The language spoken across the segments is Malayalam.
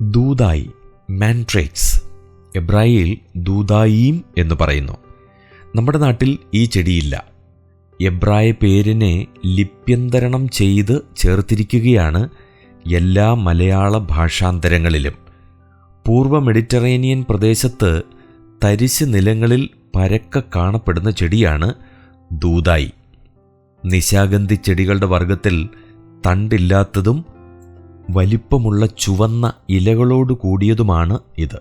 ദൂദായി, മാൻട്രേക്സ്, എബ്രായയിൽ ദൂദായീം എന്ന് പറയുന്നു. നമ്മുടെ നാട്ടിൽ ഈ ചെടിയില്ല. എബ്രായ പേരിനെ ലിപ്യന്തരണം ചെയ്ത് ചേർത്തിരിക്കുകയാണ് എല്ലാ മലയാള ഭാഷാന്തരങ്ങളിലും. പൂർവ്വ മെഡിറ്ററേനിയൻ പ്രദേശത്ത് തരിശ് നിലങ്ങളിൽ പരക്കെ കാണപ്പെടുന്ന ചെടിയാണ് ദൂദായി. നിശാഗന്ധി ചെടികളുടെ വർഗത്തിൽ തണ്ടില്ലാത്തതും വലിപ്പമുള്ള ചുവന്ന ഇലകളോട് കൂടിയതുമാണ് ഇത്.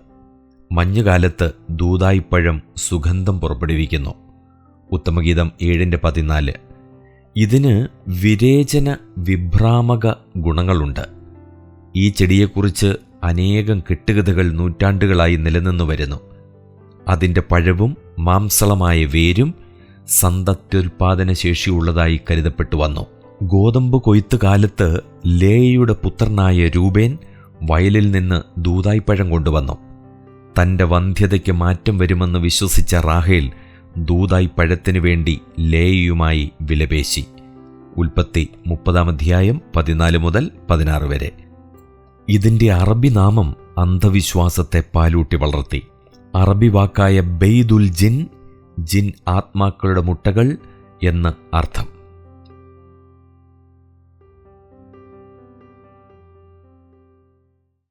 മഞ്ഞുകാലത്ത് ദൂദായിപ്പഴം സുഗന്ധം പുറപ്പെടുവിക്കുന്നു. ഉത്തമഗീതം 7:14. ഇതിന് വിരേചന വിഭ്രാമക ഗുണങ്ങളുണ്ട്. ഈ ചെടിയെക്കുറിച്ച് അനേകം കെട്ടുകഥകൾ നൂറ്റാണ്ടുകളായി നിലനിന്നു വരുന്നു. അതിൻ്റെ പഴവും മാംസളമായ വേരും സന്തത്യുൽപാദന ശേഷിയുള്ളതായി കരുതപ്പെട്ടു വന്നു. ഗോതമ്പ് കൊയ്ത്ത് കാലത്ത് ലേയയുടെ പുത്രനായ രൂബേൻ വയലിൽ നിന്ന് ദൂദായിപ്പഴം കൊണ്ടുവന്നു. തൻ്റെ വന്ധ്യതയ്ക്ക് മാറ്റം വരുമെന്ന് വിശ്വസിച്ച റാഹേൽ ദൂദായിപ്പഴത്തിനു വേണ്ടി ലേയയുമായി വിലപേശി. ഉൽപ്പത്തി 30:14-16 വരെ. ഇതിൻ്റെ അറബി നാമം അന്ധവിശ്വാസത്തെ പാലൂട്ടി വളർത്തി. അറബി വാക്കായ ബെയ്ദുൽ ജിൻ, ജിൻ ആത്മാക്കളുടെ മുട്ടകൾ എന്ന് അർത്ഥം.